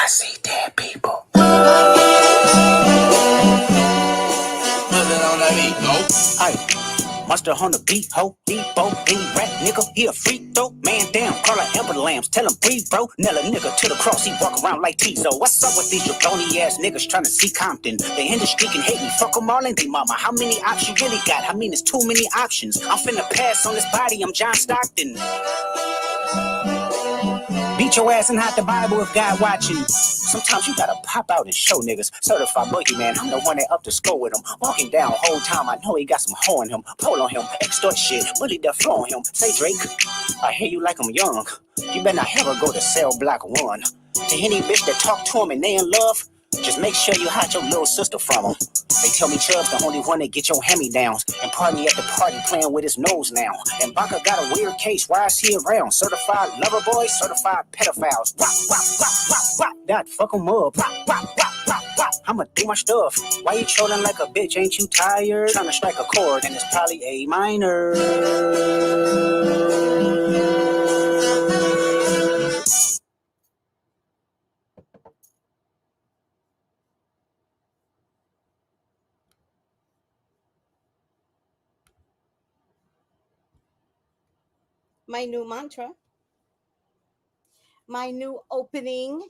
I see dead people. Aye. Monster on the beat, ho, Debo, any rap nigga, he a freak though. Man down, call her Amber Lambs, tell him breathe, bro. Nail a nigga to the cross, he walk around like Tizo. What's up with these jabroni ass niggas trying to see Compton? They in the street can hate me, fuck them all and they mama. How many options you really got? I mean, it's too many options. I'm finna pass on this body, I'm John Stockton. Beat your ass and hide the Bible if God watching. Sometimes you gotta pop out and show niggas. Certified boogeyman, I'm the one that up to score with him. Walking down whole time, I know he got some hoe on him. Pull on him, extort shit, bully the flow on him. Say Drake, I hear you like I'm young. You better not ever go to cell block 1. To any bitch that talk to him and they in love, just make sure you hide your little sister from him. They tell me Chubb's the only one that get your hand-me-downs. And party at the party playing with his nose now. And Baka got a weird case, why is he around? Certified lover boys, certified pedophiles. Wop, wop, wop, wop, wop. That fuck him up. Wop, wop, wop, wop, wop. I'ma do my stuff. Why you trolling like a bitch? Ain't you tired? Trying to strike a chord and it's probably A minor. My new mantra, my new opening.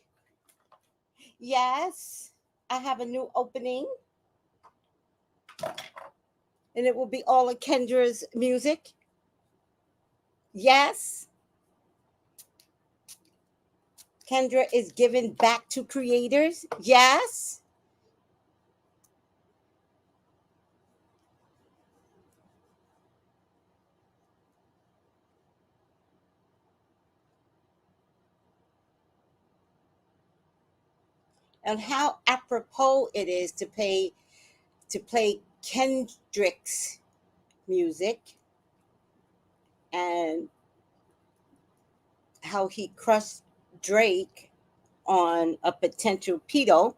Yes, I have a new opening. And it will be all of Kendra's music. Yes. Kendra is giving back to creators. Yes. And how apropos it is to play Kendrick's music and how he crushed Drake on a potential pedo.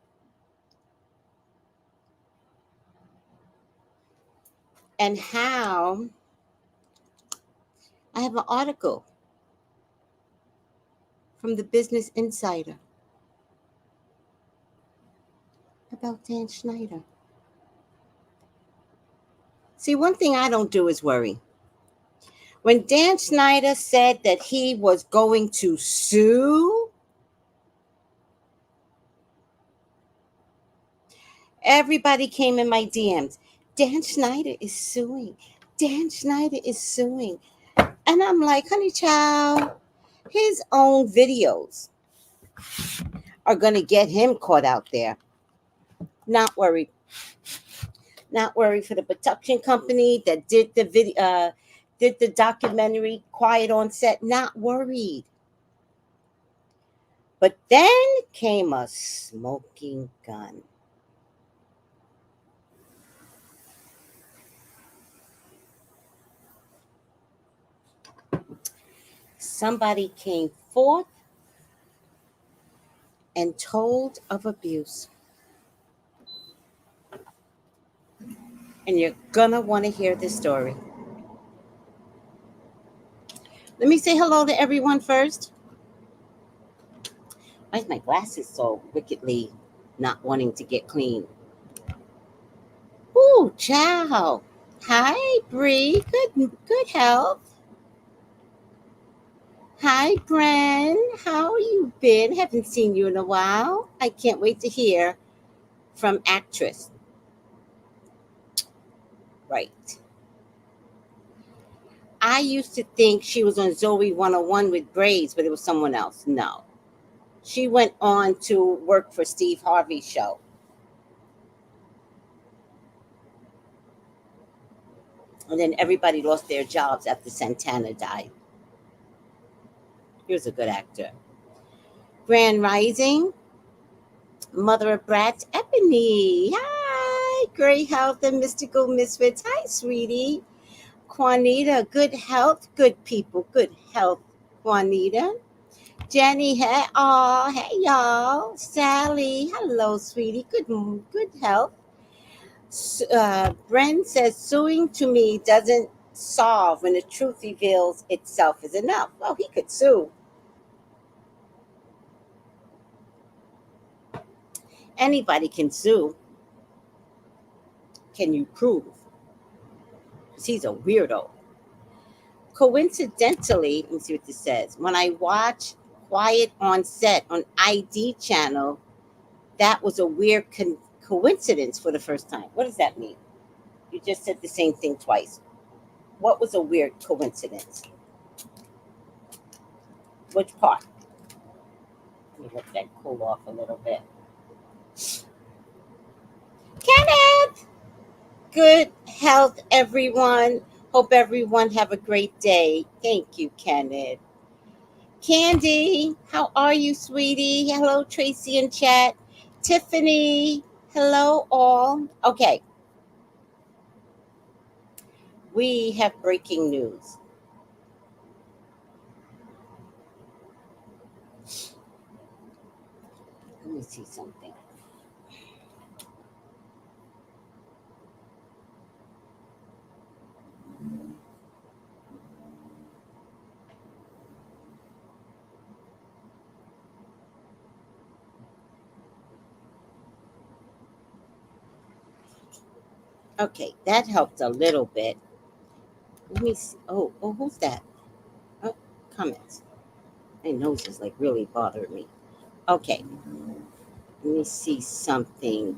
And how I have an article from the Business Insider about Dan Schneider. See, one thing I don't do is worry. When Dan Schneider said that he was going to sue, everybody came in my DMs. Dan Schneider is suing. Dan Schneider is suing. And I'm like, honey child, his own videos are going to get him caught out there. Not worried. Not worried for the production company that did the video, did the documentary Quiet on Set. Not worried. But then came a smoking gun. Somebody came forth and told of abuse. And you're gonna want to hear this story. Let me say hello to everyone first. Why is my glasses so wickedly not wanting to get clean? Ooh, ciao. Hi, Bree. Good health. Hi, Bren. How you been? Haven't seen you in a while. I can't wait to hear from actress. Right. I used to think she was on Zoe 101 with braids, but it was someone else. No. She went on to work for Steve Harvey's show. And then everybody lost their jobs after Santana died. He was a good actor. Grand Rising, Mother of Brats, Ebony. Hi, Great Health and Mystical Misfits. Hi, sweetie. Juanita, good health, good people, good health, Juanita. Jenny, hey, hey, y'all. Sally, hello, sweetie. Good health. Bren says, suing to me doesn't solve when the truth reveals itself is enough. Well, he could sue. Anybody can sue. Can you prove? She's a weirdo. Coincidentally, let me see what this says. When I watch Quiet on Set on ID channel, that was a weird coincidence for the first time. What does that mean? You just said the same thing twice. What was a weird coincidence? Which part? Let me let that cool off a little bit. Kenneth! Good health, everyone. Hope everyone have a great day. Thank you, Kenneth. Candy, how are you, sweetie? Hello, Tracy in chat. Tiffany, hello, all. Okay, we have breaking news. Let me see something. Okay, that helped a little bit. Let me see. Oh, who's that? Oh, comments. My nose is like really bothering me. Okay, let me see something.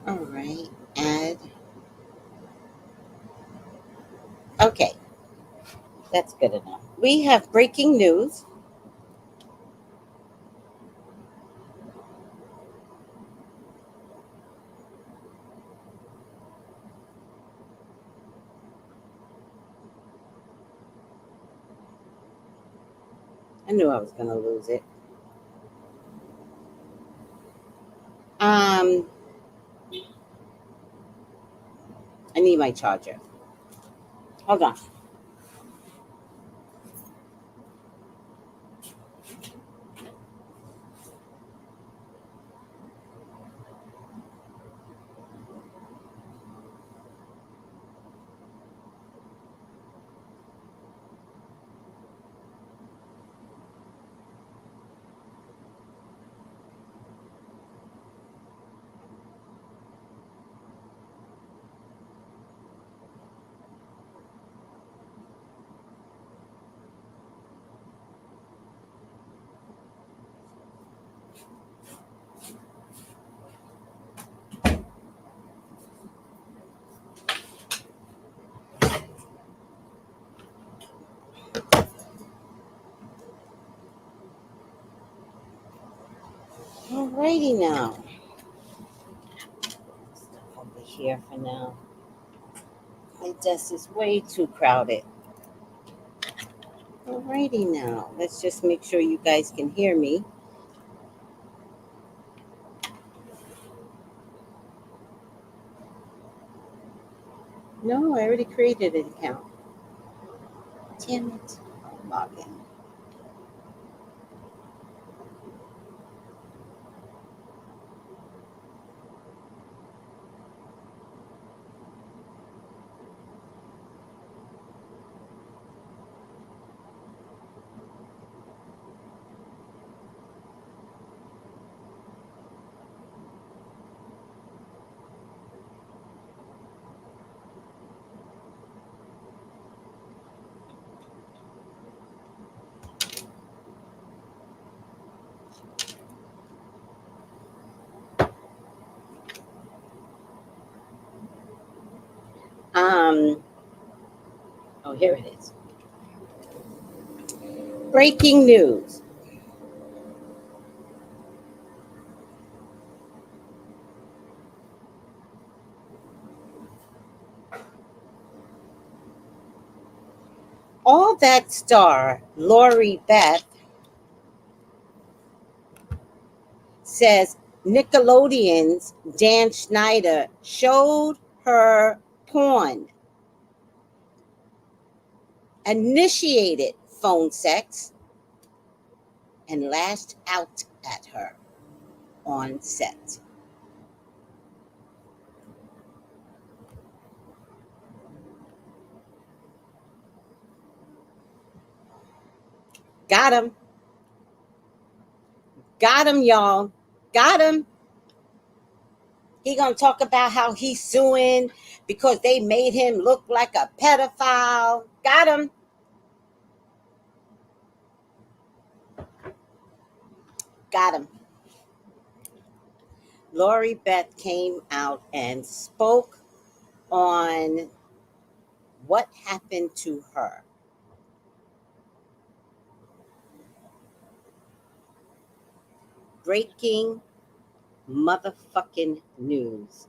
All right, add. Okay, that's good enough. We have breaking news. I knew I was going to lose it. Um, I need my charger. Hold on. Alrighty now. Stuff over here for now. My desk is way too crowded. Alrighty now. Let's just make sure you guys can hear me. No, I already created an account. Damn it. I'll log in. Oh, here it is. Breaking news. All That star Lori Beth says Nickelodeon's Dan Schneider showed her porn, initiated phone sex, and lashed out at her on set. Got him. Got him, y'all. Got him. He gonna talk about how he's suing because they made him look like a pedophile. Got him. Got him. Lori Beth came out and spoke on what happened to her. Breaking motherfucking news.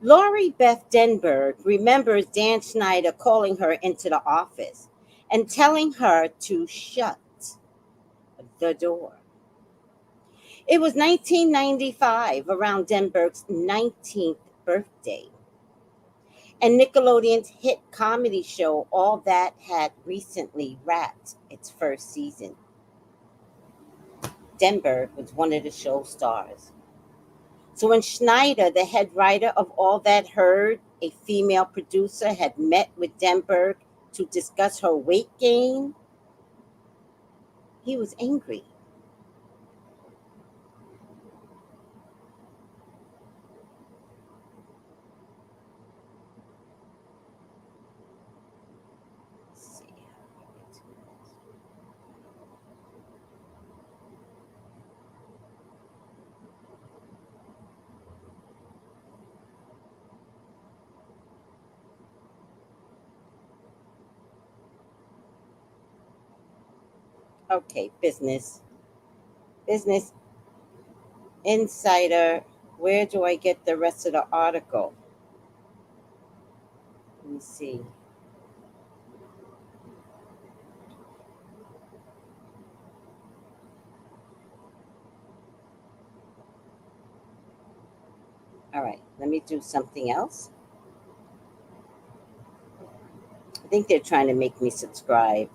Lori Beth Denberg remembers Dan Schneider calling her into the office and telling her to shut the door. It was 1995, around Denberg's 19th birthday, and Nickelodeon's hit comedy show All That had recently wrapped its first season. Denberg was one of the show stars. So when Schneider, the head writer of All That Heard, a female producer, had met with Denberg to discuss her weight gain, he was angry. Let's see how we get to this. Okay, business. Business Insider. Where do I get the rest of the article? Let me see. All right, let me do something else. I think they're trying to make me subscribe.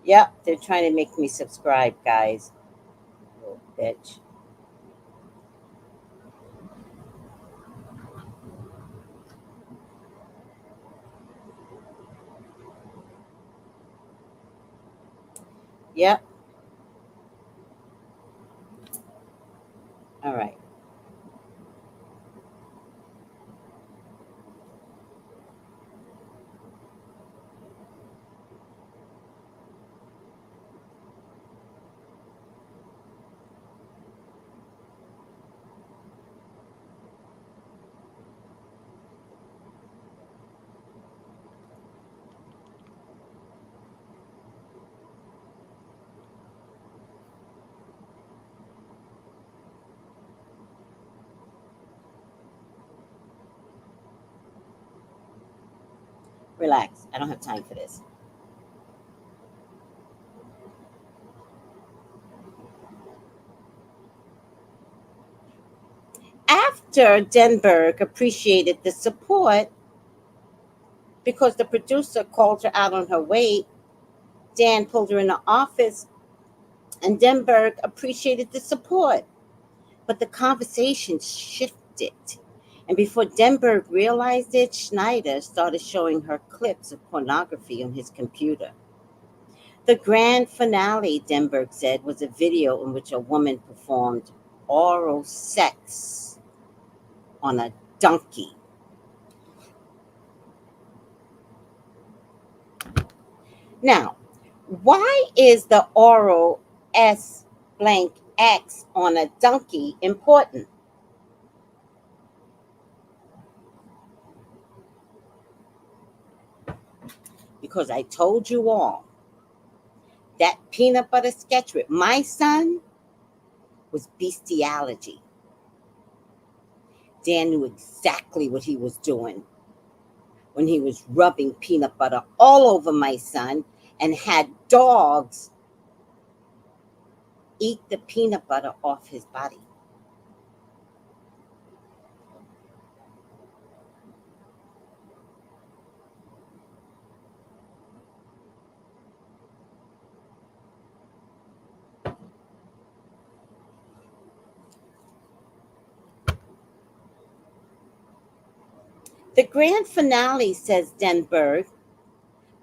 Yep, they're trying to make me subscribe, guys. Little bitch. Yep. All right. Relax. I don't have time for this. After Denberg appreciated the support because the producer called her out on her weight, Dan pulled her in the office and Denberg appreciated the support. But the conversation shifted. And before Denberg realized it, Schneider started showing her clips of pornography on his computer. The grand finale, Denberg said, was a video in which a woman performed oral sex on a donkey. Now, why is the oral S blank X on a donkey important? because I told you all that peanut butter sketch with my son was bestiality. Dan knew exactly what he was doing when he was rubbing peanut butter all over my son and had dogs eat the peanut butter off his body. The grand finale, says Denberg,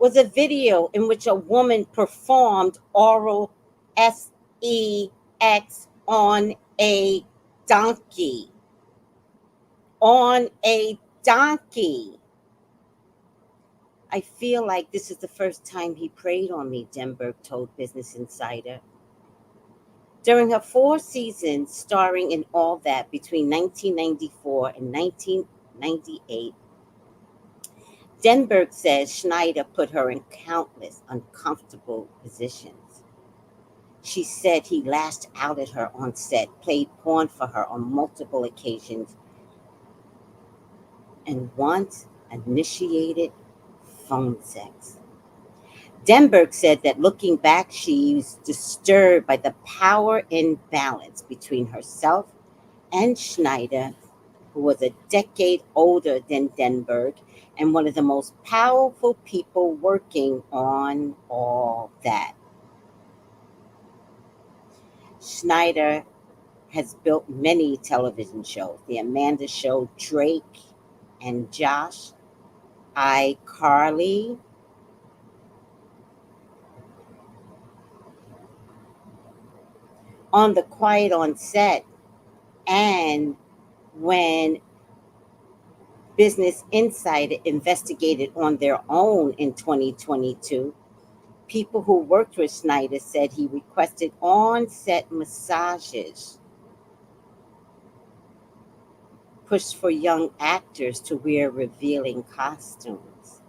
was a video in which a woman performed oral sex on a donkey. On a donkey. I feel like this is the first time he preyed on me, Denberg told Business Insider. During her 4 seasons starring in All That between 1994 and 1998, Denberg says Schneider put her in countless uncomfortable positions. She said he lashed out at her on set, played porn for her on multiple occasions, and once initiated phone sex. Denberg said that looking back, she was disturbed by the power imbalance between herself and Schneider, who was a decade older than Denberg and one of the most powerful people working on All That. Schneider has built many television shows: The Amanda Show, Drake and Josh, iCarly, On the Quiet on Set, and when Business Insider investigated on their own in 2022, people who worked with Schneider said he requested on-set massages, pushed for young actors to wear revealing costumes,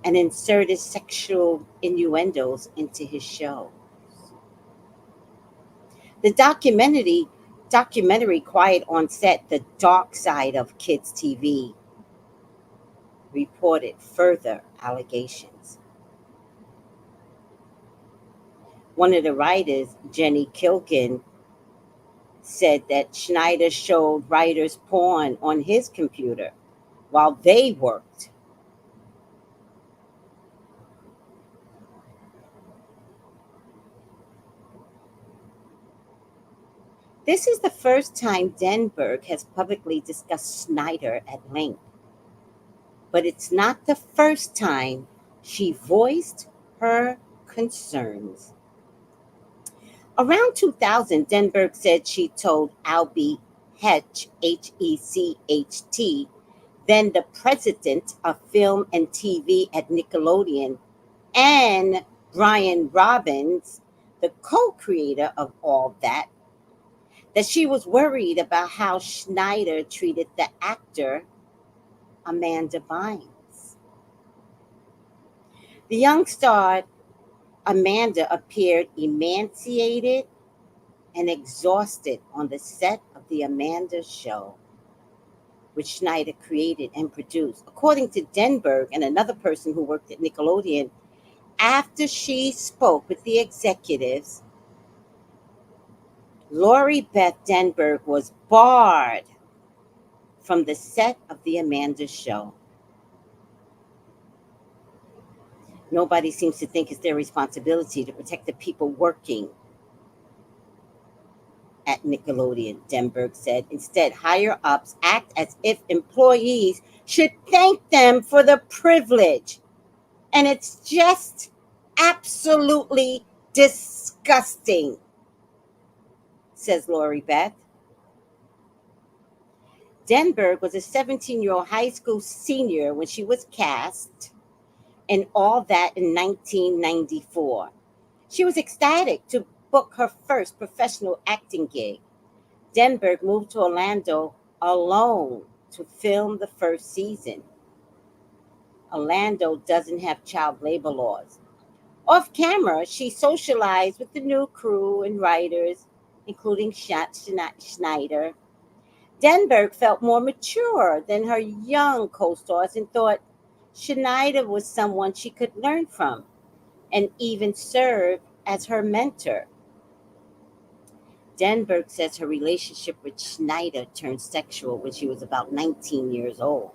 and inserted sexual innuendos into his show. The documentary Quiet on Set, The Dark Side of Kids TV, reported further allegations. One of the writers, Jenny Kilkin, said that Schneider showed writers porn on his computer while they worked. This is the first time Denberg has publicly discussed Schneider at length, but it's not the first time she voiced her concerns. Around 2000, Denberg said she told Albie Hecht, Hecht, then the president of film and TV at Nickelodeon, and Brian Robbins, the co-creator of All That she was worried about how Schneider treated the actor Amanda Bynes. The young star Amanda appeared emaciated and exhausted on the set of The Amanda Show, which Schneider created and produced. According to Denberg and another person who worked at Nickelodeon, after she spoke with the executives, Lori Beth Denberg was barred from the set of The Amanda Show. Nobody seems to think it's their responsibility to protect the people working at Nickelodeon, Denberg said. Instead, higher ups act as if employees should thank them for the privilege. And it's just absolutely disgusting, says Lori Beth. Denberg was a 17-year-old high school senior when she was cast in All That in 1994. She was ecstatic to book her first professional acting gig. Denberg moved to Orlando alone to film the first season Orlando doesn't have child labor laws. Off camera, she socialized with the new crew and writers, including Schneider. Denberg felt more mature than her young co stars and thought Schneider was someone she could learn from and even serve as her mentor. Denberg says her relationship with Schneider turned sexual when she was about 19 years old.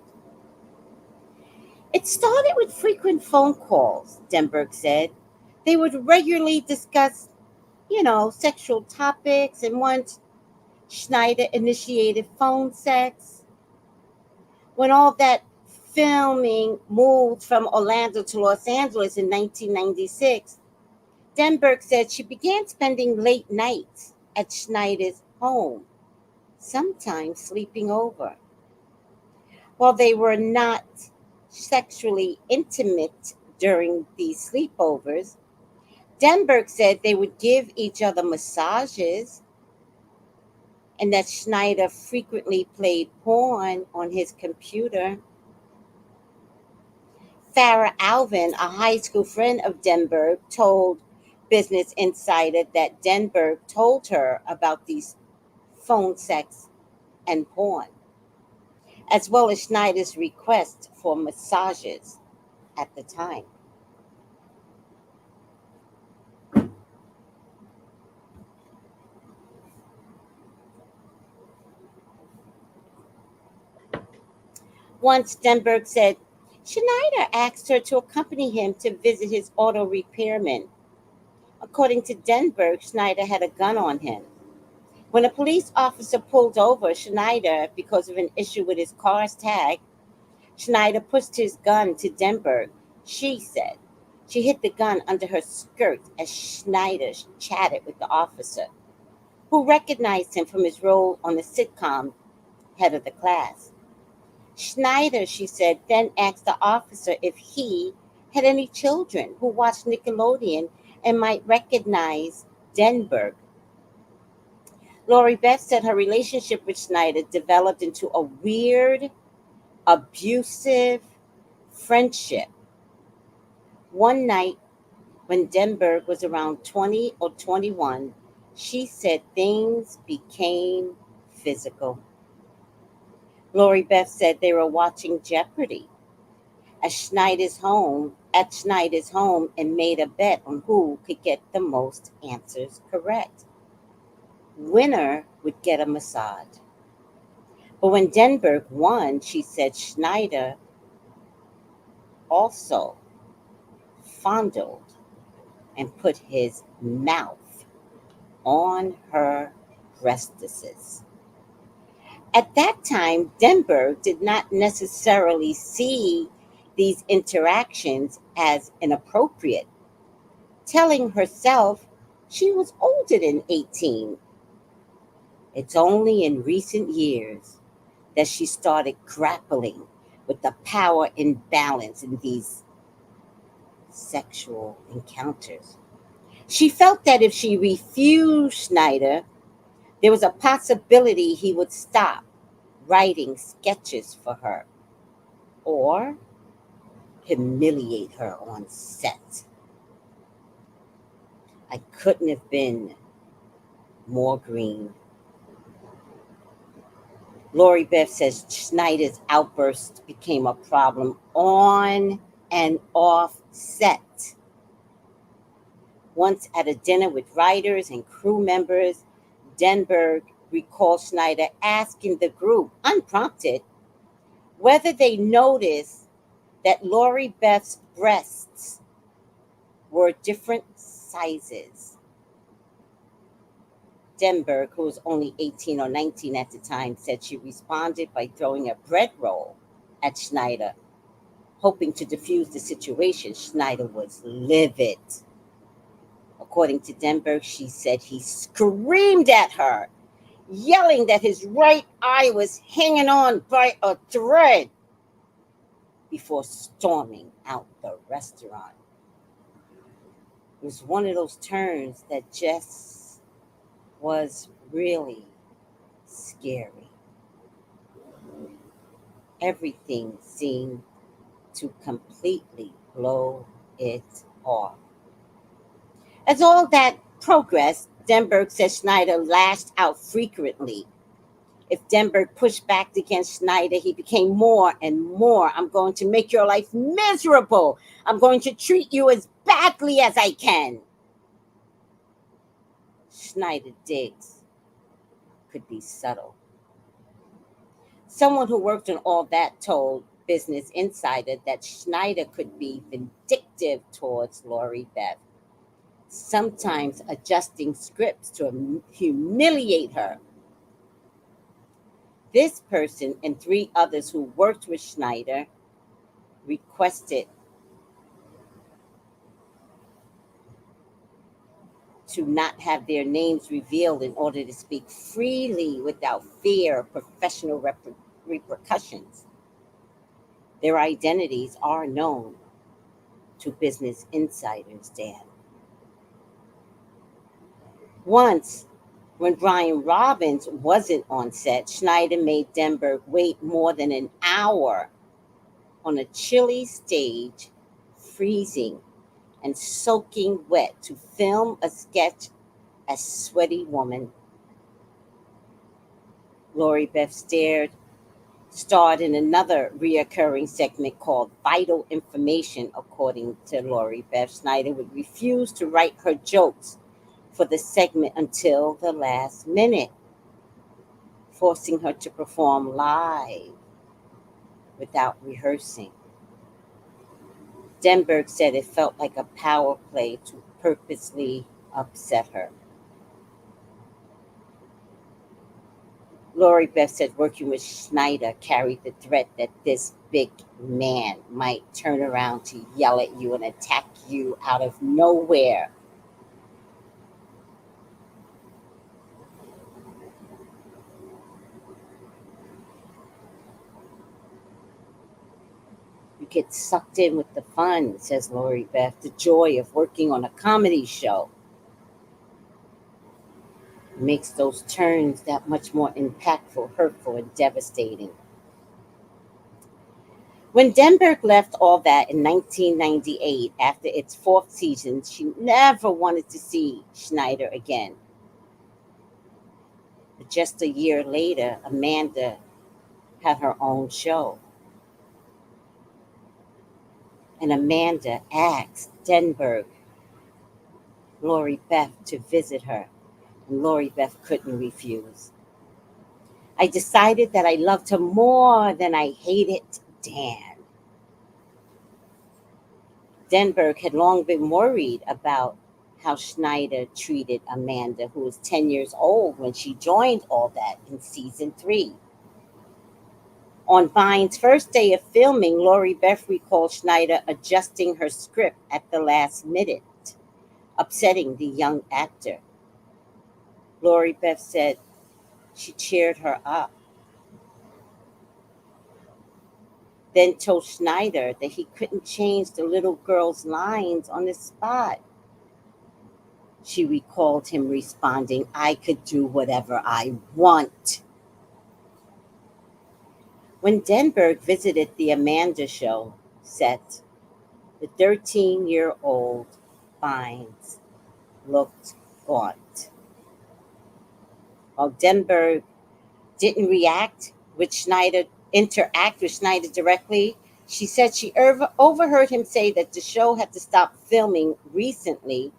It started with frequent phone calls, Denberg said. They would regularly discuss, sexual topics, and once Schneider initiated phone sex. When all that filming moved from Orlando to Los Angeles in 1996, Denberg said she began spending late nights at Schneider's home, sometimes sleeping over. While they were not sexually intimate during these sleepovers, Denberg said they would give each other massages and that Schneider frequently played porn on his computer. Farah Alvin, a high school friend of Denberg, told Business Insider that Denberg told her about these phone sex and porn, as well as Schneider's request for massages at the time. Once Denberg said Schneider asked her to accompany him to visit his auto repairman. According to Denberg, Schneider had a gun on him. When a police officer pulled over Schneider because of an issue with his car's tag, Schneider pushed his gun to Denberg. She said she hid the gun under her skirt as Schneider chatted with the officer, who recognized him from his role on the sitcom Head of the Class. Schneider, she said, then asked the officer if he had any children who watched Nickelodeon and might recognize Denberg. Lori Beth said her relationship with Schneider developed into a weird, abusive friendship. One night, when Denberg was around 20 or 21, she said things became physical. Lori Beth said they were watching Jeopardy at Schneider's home and made a bet on who could get the most answers correct. Winner would get a massage. But when Denberg won, she said Schneider also fondled and put his mouth on her breastises. At that time, Denberg did not necessarily see these interactions as inappropriate, telling herself she was older than 18. It's only in recent years that she started grappling with the power imbalance in these sexual encounters. She felt that if she refused Schneider, there was a possibility he would stop writing sketches for her or humiliate her on set. I couldn't have been more green. Lori Beth says Schneider's outbursts became a problem on and off set. Once at a dinner with writers and crew members, Denberg recalled Schneider asking the group, unprompted, whether they noticed that Lori Beth's breasts were different sizes. Denberg, who was only 18 or 19 at the time, said she responded by throwing a bread roll at Schneider, hoping to defuse the situation. Schneider was livid. According to Denberg, she said he screamed at her, yelling that his right eye was hanging on by a thread before storming out the restaurant. It was one of those turns that just was really scary. Everything seemed to completely blow it off. As all that progressed, Denberg said Schneider lashed out frequently. If Denberg pushed back against Schneider, he became more and more. I'm going to make your life miserable. I'm going to treat you as badly as I can. Schneider digs could be subtle. Someone who worked on all that told Business Insider that Schneider could be vindictive towards Lori Beth, sometimes adjusting scripts to humiliate her. This person and three others who worked with Schneider requested to not have their names revealed in order to speak freely without fear of professional repercussions. Their identities are known to Business Insiders, Dan. Once, when Brian Robbins wasn't on set, Schneider made Denberg wait more than an hour on a chilly stage, freezing and soaking wet, to film a sketch as Sweaty Woman. Lori Beth starred in another reoccurring segment called Vital Information. According to Lori Beth, Schneider would refuse to write her jokes for the segment until the last minute, forcing her to perform live without rehearsing. Denberg said it felt like a power play to purposely upset her. Lori Beth said working with Schneider carried the threat that this big man might turn around to yell at you and attack you out of nowhere. You get sucked in with the fun, says Lori Beth, the joy of working on a comedy show. It makes those turns that much more impactful, hurtful, and devastating. When Denberg left All That in 1998, after its fourth season, she never wanted to see Schneider again. But just a year later, Amanda had her own show. And Amanda asked Denberg, Lori Beth, to visit her. And Lori Beth couldn't refuse. I decided that I loved her more than I hated Dan. Denberg had long been worried about how Schneider treated Amanda, who was 10 years old when she joined All That in season 3. On Vine's first day of filming, Lori Beth recalled Schneider adjusting her script at the last minute, upsetting the young actor. Lori Beth said she cheered her up, then told Schneider that he couldn't change the little girl's lines on the spot. She recalled him responding, I could do whatever I want. When Denberg visited the Amanda Show set, the 13-year-old Bynes looked gaunt. While Denberg didn't interact with Schneider directly, she said she overheard him say that the show had to stop filming recently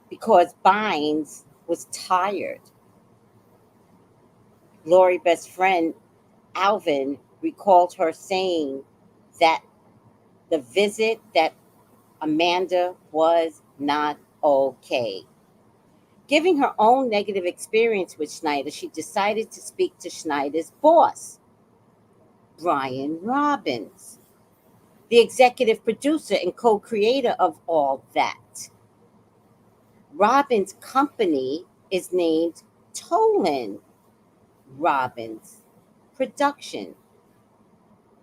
because Bynes was tired. Lori's best friend, Alvin, recalled her saying that the visit that Amanda was not okay. Giving her own negative experience with Schneider, she decided to speak to Schneider's boss, Brian Robbins, the executive producer and co-creator of All That. Robbins' company is named Tolan Robbins Production.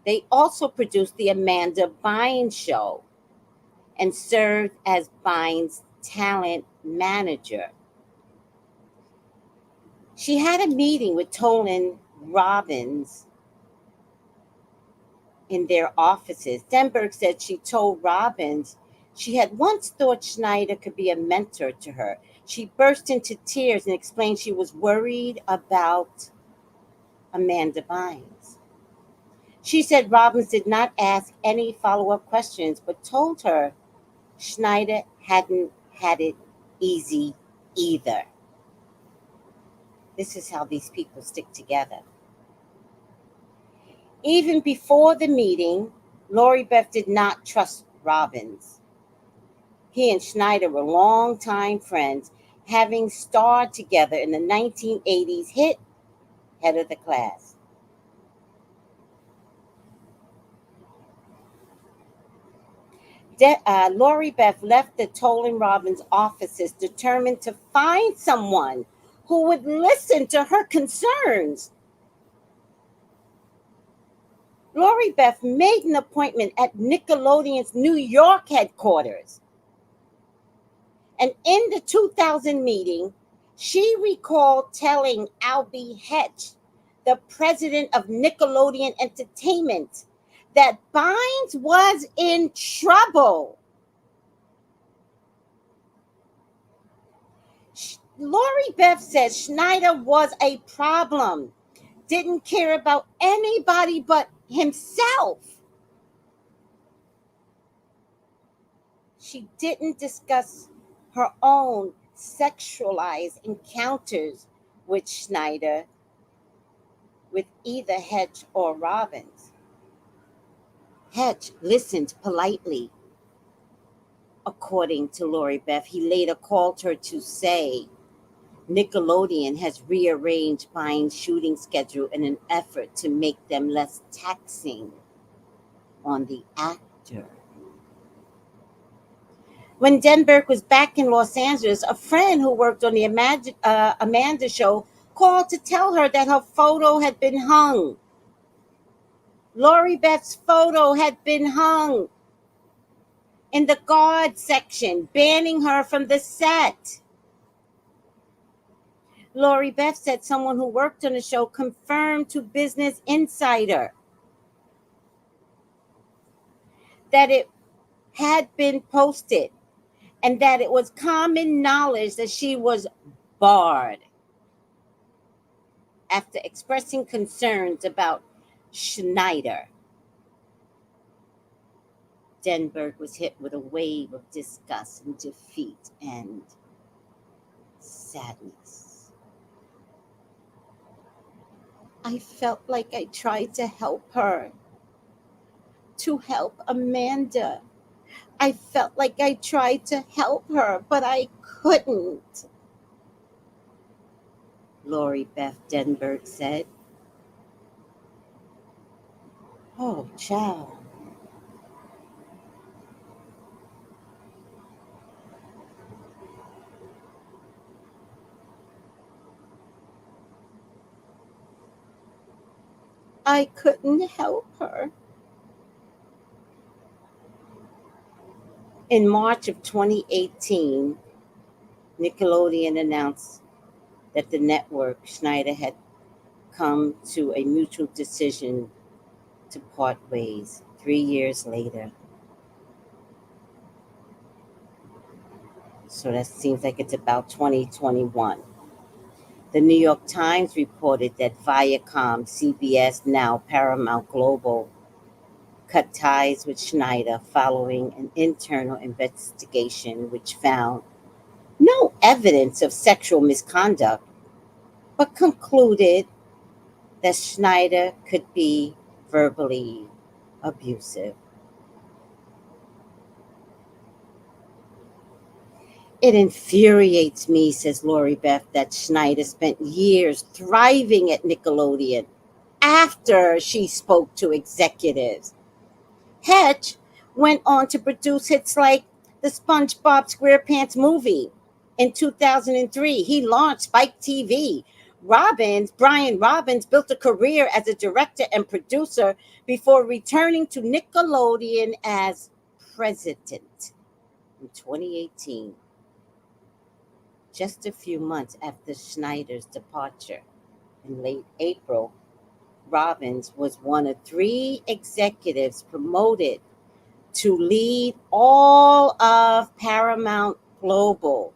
They also produced the Amanda Bynes Show and served as Bynes' talent manager. She had a meeting with Tolan Robbins in their offices. Denberg said she told Robbins she had once thought Schneider could be a mentor to her. She burst into tears and explained she was worried about Amanda Bynes. She said Robbins did not ask any follow up questions, but told her Schneider hadn't had it easy either. This is how these people stick together. Even before the meeting, Lori Beth did not trust Robbins. He and Schneider were longtime friends, having starred together in the 1980s hit Head of the Class. Lori Beth left the Tolan Robbins offices determined to find someone who would listen to her concerns. Lori Beth made an appointment at Nickelodeon's New York headquarters. And in the 2000 meeting, she recalled telling Albie Hetch, the president of Nickelodeon Entertainment, that Bynes was in trouble. Lori Beth says Schneider was a problem, didn't care about anybody but himself. She didn't discuss her own sexualized encounters with Schneider, with either Hetch or Robbins. Hetch listened politely. According to Lori Beth, he later called her to say Nickelodeon has rearranged Bynes' shooting schedule in an effort to make them less taxing on the actor. When Denberg was back in Los Angeles, a friend who worked on the Amanda show called to tell her that her photo had been hung. Lori Beth's photo had been hung in the guard section, banning her from the set. Lori Beth said someone who worked on the show confirmed to Business Insider that it had been posted and that it was common knowledge that she was barred after expressing concerns about Schneider. Denberg was hit with a wave of disgust and defeat and sadness. I felt like I tried to help her, to help Amanda. I felt like I tried to help her, but I couldn't, Lori Beth Denberg said. Oh, child. I couldn't help her. In March of 2018, Nickelodeon announced that the network, Schneider, had come to a mutual decision to part ways 3 years later. So that seems like it's about 2021. The New York Times reported that Viacom, CBS, now Paramount Global, cut ties with Schneider following an internal investigation which found no evidence of sexual misconduct, but concluded that Schneider could be verbally abusive. It infuriates me, says Lori Beth, that Schneider spent years thriving at Nickelodeon after she spoke to executives. Hetch went on to produce hits like the SpongeBob SquarePants movie. In 2003, he launched Spike TV. Brian Robbins, built a career as a director and producer before returning to Nickelodeon as president in 2018, just a few months after Schneider's departure. In late April, Robbins was one of 3 executives promoted to lead all of Paramount Global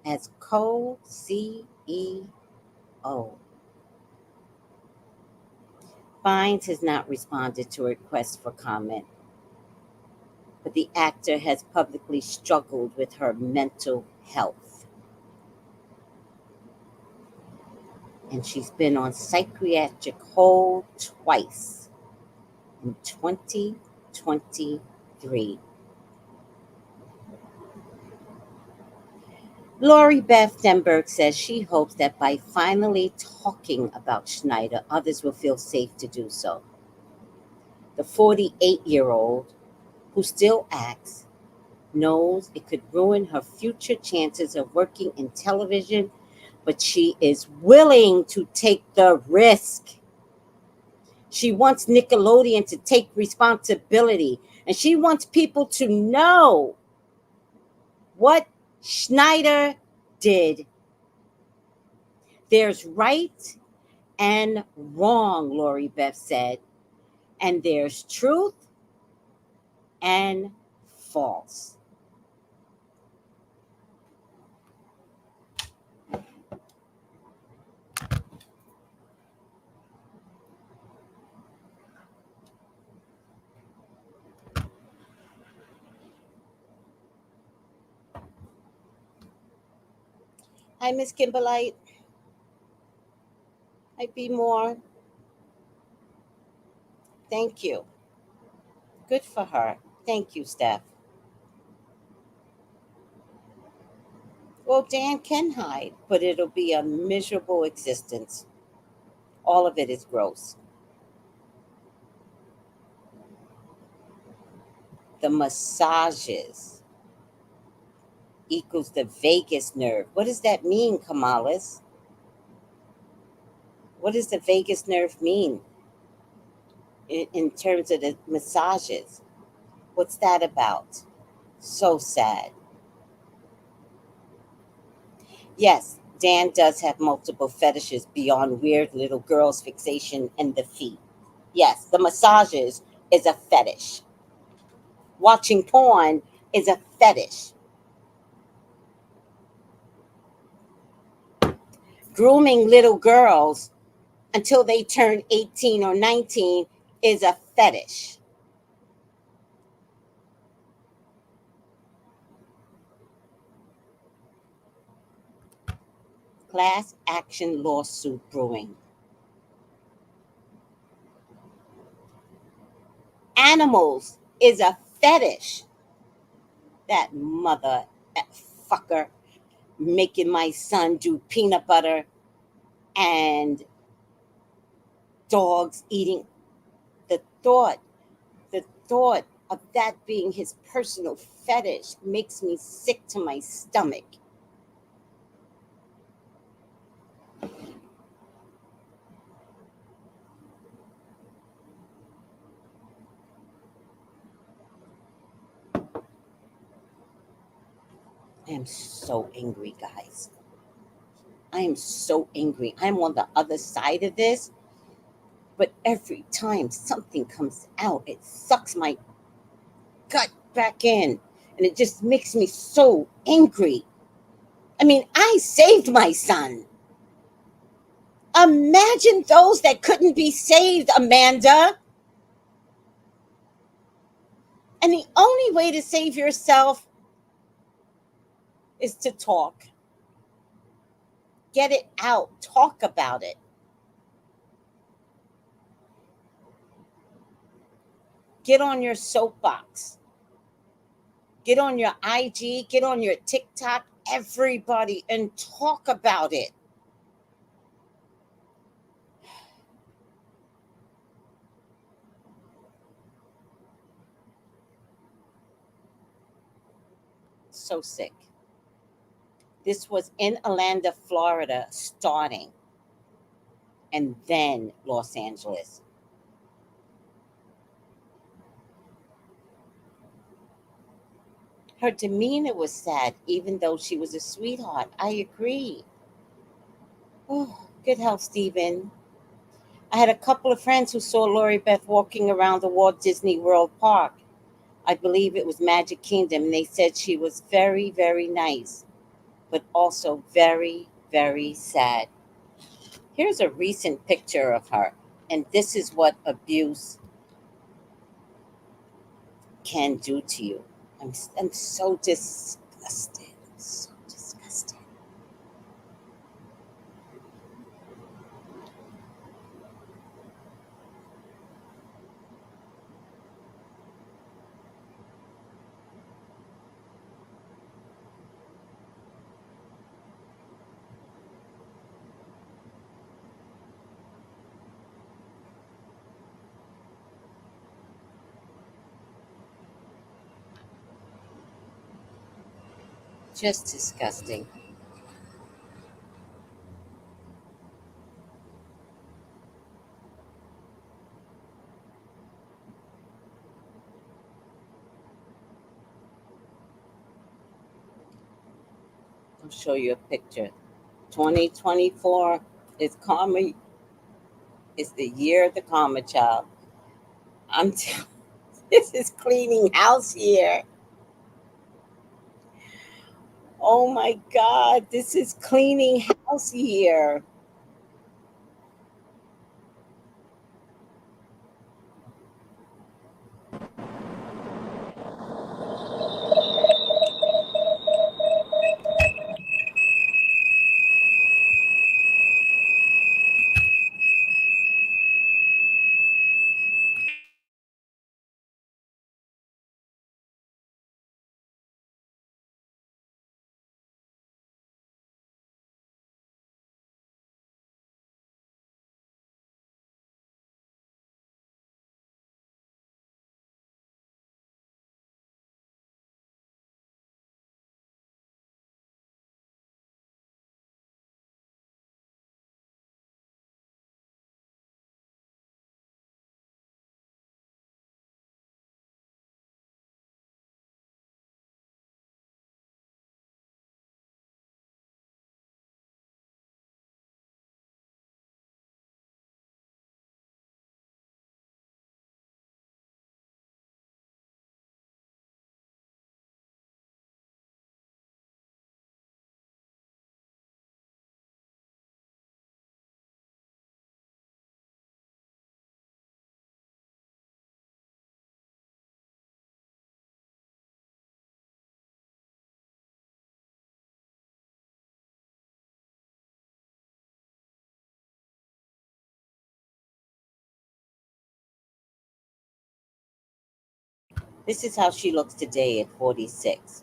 as co-CEO. Bynes has not responded to a request for comment, but the actor has publicly struggled with her mental health. And she's been on psychiatric hold twice in 2023. Lori Beth Denberg says she hopes that by finally talking about Schneider, others will feel safe to do so. The 48-year-old, who still acts, knows it could ruin her future chances of working in television, but she is willing to take the risk. She wants Nickelodeon to take responsibility, and she wants people to know what Schneider did. There's right and wrong, Lori Beth said, and there's truth and false. Hi, Miss Kimberlite. Hi, Be More. Thank you. Good for her. Thank you, Steph. Well, Dan can hide, but it'll be a miserable existence. All of it is gross. The massages equals the vagus nerve. What does that mean, Kamalis? What does the vagus nerve mean in terms of the massages? What's that about? So sad. Yes, Dan does have multiple fetishes beyond weird little girls' fixation and the feet. Yes, the massages is a fetish. Watching porn is a fetish. Grooming little girls until they turn 18 or 19 is a fetish. Class action lawsuit brewing. Animals is a fetish. That mother fucker making my son do peanut butter and dogs eating. The thought, the thought of that being his personal fetish makes me sick to my stomach. I am so angry, guys. I am so angry. I'm on the other side of this, but every time something comes out, it sucks my gut back in, and it just makes me so angry. I mean, I saved my son. Imagine those that couldn't be saved, Amanda. And the only way to save yourself is to talk. Get it out. Talk about it. Get on your soapbox. Get on your IG. Get on your TikTok. Everybody, and talk about it. So sick. This was in Orlando, Florida, starting, and then Los Angeles. Her demeanor was sad, even though she was a sweetheart. I agree. Oh, good health, Stephen. I had a couple of friends who saw Lori Beth walking around the Walt Disney World Park. I believe it was Magic Kingdom, and they said she was very, very nice, but also very, very sad. Here's a recent picture of her, and this is what abuse can do to you. I'm so disgusted. I'm so disgusted. Just disgusting. I'll show you a picture. 2024 is karma. It's the year of the karma child. This is cleaning house year. Oh my God, this is cleaning house year. This is how she looks today at 46.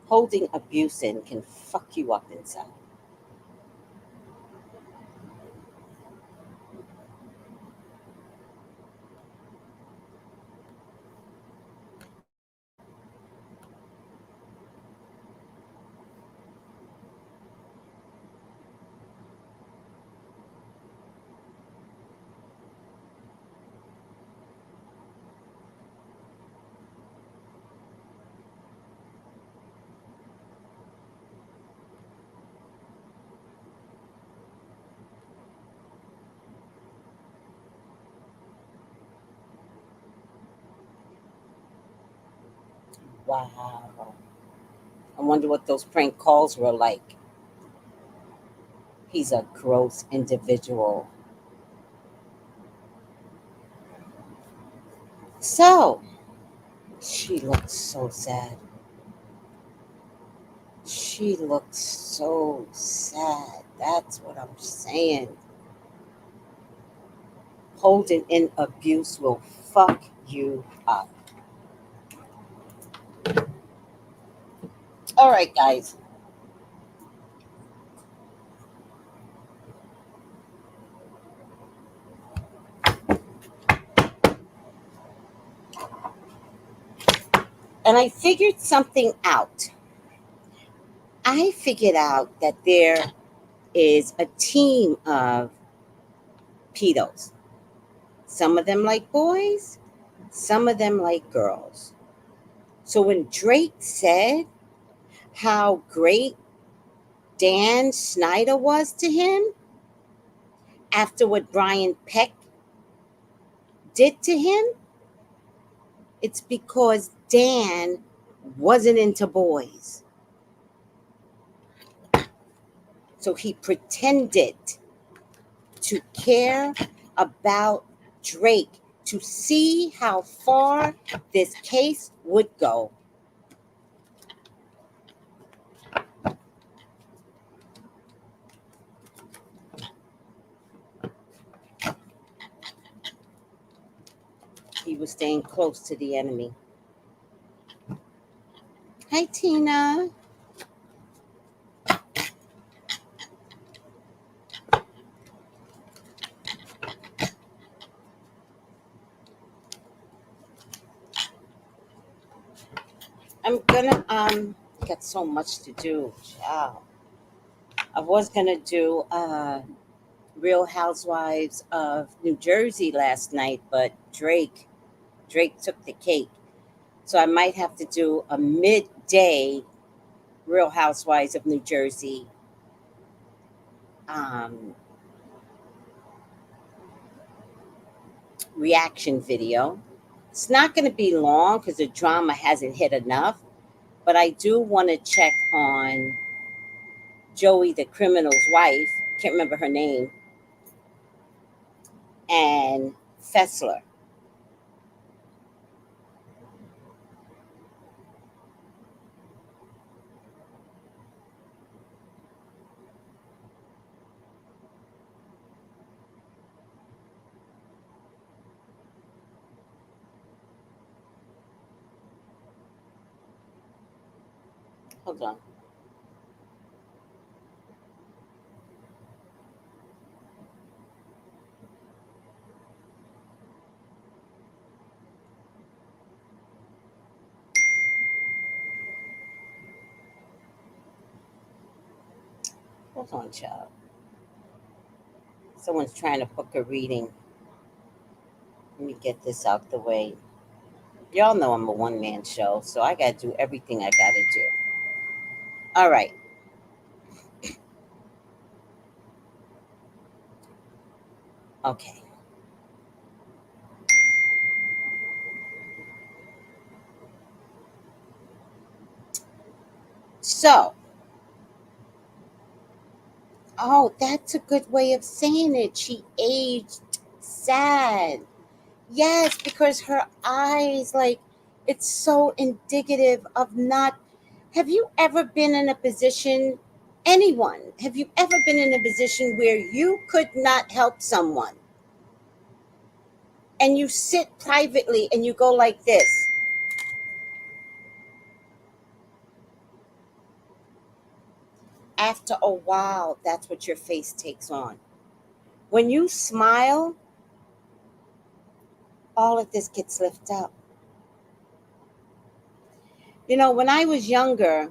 Holding abuse in can fuck you up inside. Wow. I wonder what those prank calls were like. He's a gross individual. So, she looks so sad. She looks so sad. That's what I'm saying. Holding in abuse will fuck you up. All right, guys. And I figured something out. I figured out that there is a team of pedos. Some of them like boys, some of them like girls. So when Drake said how great Dan Schneider was to him, after what Brian Peck did to him, it's because Dan wasn't into boys. So he pretended to care about Drake to see how far this case would go. He was staying close to the enemy. Hi, Tina. I'm gonna got so much to do. Wow. I was gonna do Real Housewives of New Jersey last night, but Drake took the cake. So I might have to do a midday Real Housewives of New Jersey um, reaction video. It's not going to be long because the drama hasn't hit enough, but I do want to check on Joey the criminal's wife, can't remember her name, and Fessler. Hold on. Hold on, child. Someone's trying to book a reading. Let me get this out the way. Y'all know I'm a one-man show, so I got to do everything I got to do. All right. Okay. So, oh, that's a good way of saying it. She aged sad. Yes, because her eyes, like, it's so indicative of not. Have you ever been in a position, anyone, have you ever been in a position where you could not help someone and you sit privately and you go like this? After a while, that's what your face takes on. When you smile, all of this gets lifted up. You know, when I was younger,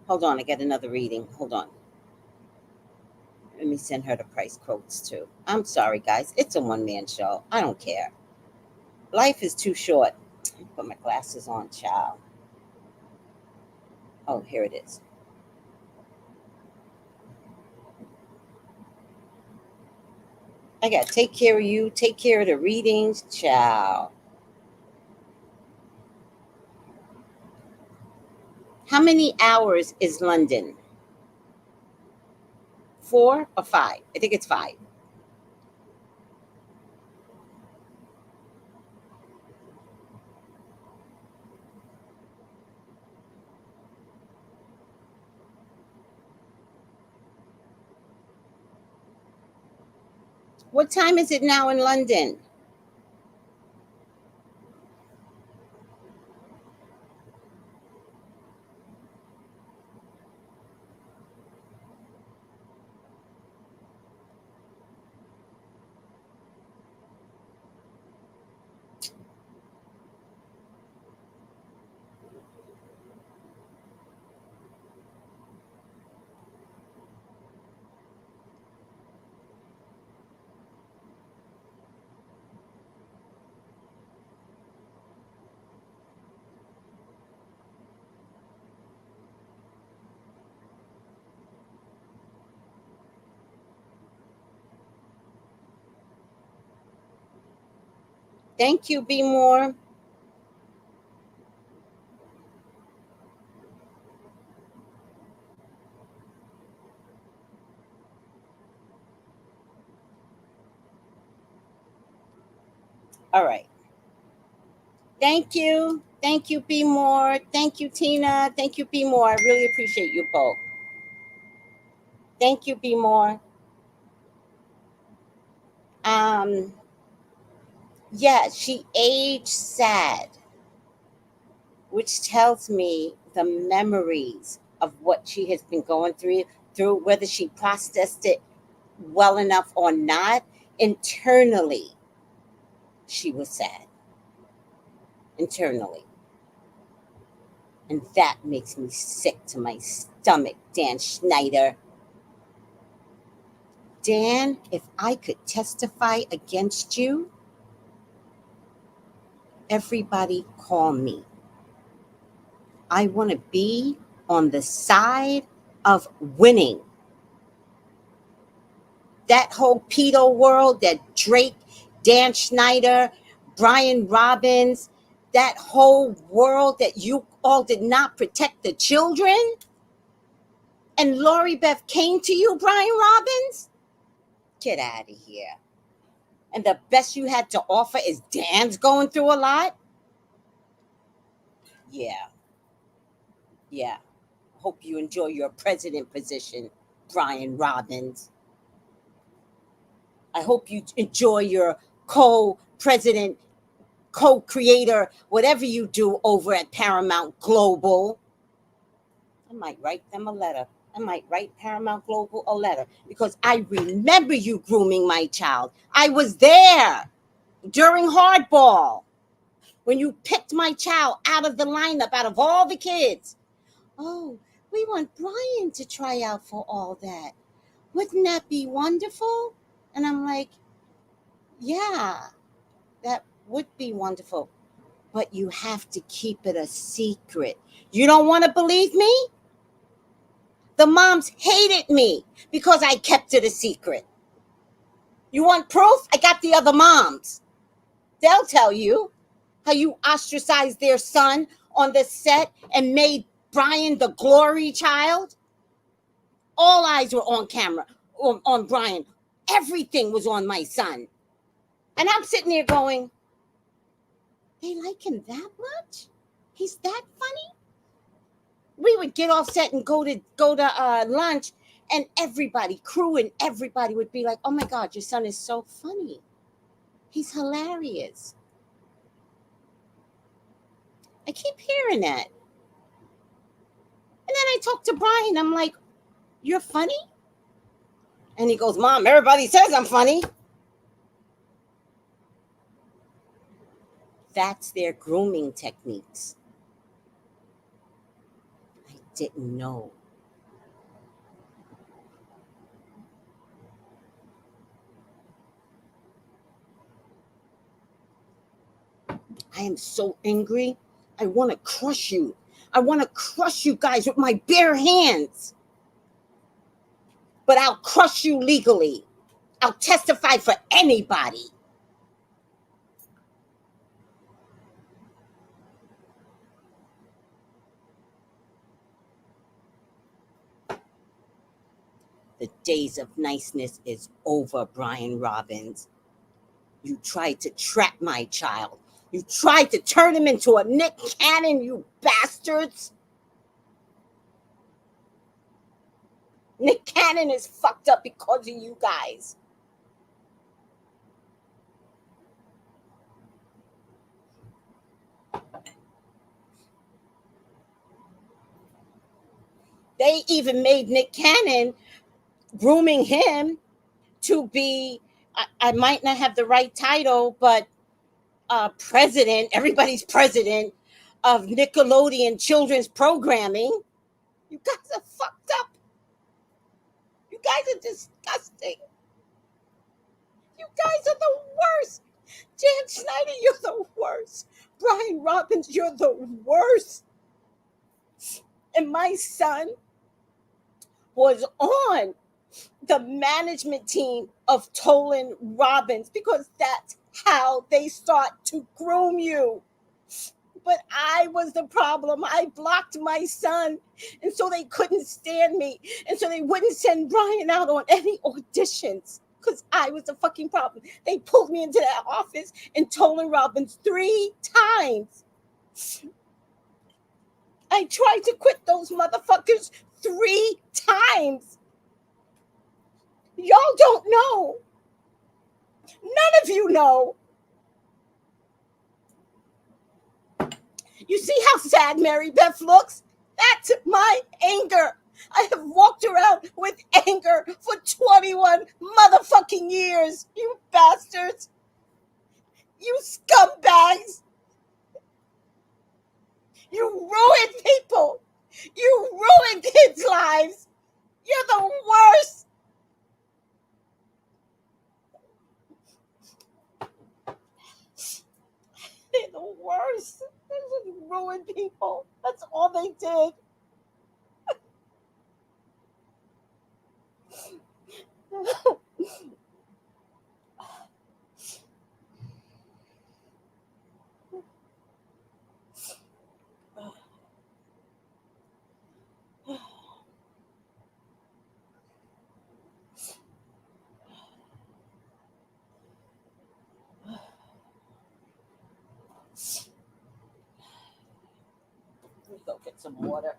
hold on, I get another reading. Hold on. Let me send her the price quotes too. I'm sorry, guys. It's a one-man show. I don't care. Life is too short. Put my glasses on, child. Oh, here it is. I got to take care of you, take care of the readings, child. How many hours is London? 4 or 5? I think it's 5. What time is it now in London? Thank you, Be More. All right. Thank you. Thank you, Be More. Thank you, Tina. Thank you, Be More. I really appreciate you both. Thank you, Be More. Um, yeah, she aged sad, which tells me the memories of what she has been going through, whether she processed it well enough or not. Internally, she was sad. Internally. And that makes me sick to my stomach, Dan Schneider. Dan, if I could testify against you, everybody call me. I want to be on the side of winning. That whole pedo world, that Drake, Dan Schneider, Brian Robbins, that whole world that you all did not protect the children. And Lori Beth came to you, Brian Robbins? Get out of here. And the best you had to offer is Dan's going through a lot? Yeah, yeah. Hope you enjoy your president position, Brian Robbins. I hope you enjoy your co-president, co-creator, whatever you do over at Paramount Global. I might write them a letter. I might write Paramount Global a letter because I remember you grooming my child. I was there during hardball when you picked my child out of the lineup, out of all the kids. Oh, we want Brian to try out for all that. Wouldn't that be wonderful? And I'm like, yeah, that would be wonderful. But you have to keep it a secret. You don't want to believe me? The moms hated me because I kept it a secret. You want proof? I got the other moms. They'll tell you how you ostracized their son on the set and made Brian the glory child. All eyes were on camera, on Brian. Everything was on my son. And I'm sitting there going, they like him that much? He's that funny? We would get off set and go to lunch, and everybody, crew and everybody would be like, oh my God, your son is so funny. He's hilarious. I keep hearing that. And then I talk to Brian. I'm like, you're funny? And he goes, Mom, everybody says I'm funny. That's their grooming techniques. I didn't know. I am so angry. I want to crush you. I want to crush you guys with my bare hands. But I'll crush you legally. I'll testify for anybody. The days of niceness is over, Brian Robbins. You tried to trap my child. You tried to turn him into a Nick Cannon, you bastards. Nick Cannon is fucked up because of you guys. They even made Nick Cannon, grooming him to be, I might not have the right title, but president, everybody's president of Nickelodeon children's programming. You guys are fucked up. You guys are disgusting. You guys are the worst. Dan Schneider, you're the worst. Brian Robbins, you're the worst. And my son was on the management team of Tolan Robbins because that's how they start to groom you. But I was the problem. I blocked my son, and so they couldn't stand me, and so they wouldn't send Brian out on any auditions because I was the fucking problem. They pulled me into that office and Tony Robbins 3 times. I tried to quit those motherfuckers 3 times. Y'all don't know. None of you know. You see how sad Mary Beth looks? That's my anger. I have walked around with anger for 21 motherfucking years. You bastards. You scumbags. You ruined people. You ruined kids' lives. You're the worst. They're the worst. They just ruined people. That's all they did. Let me go get some water.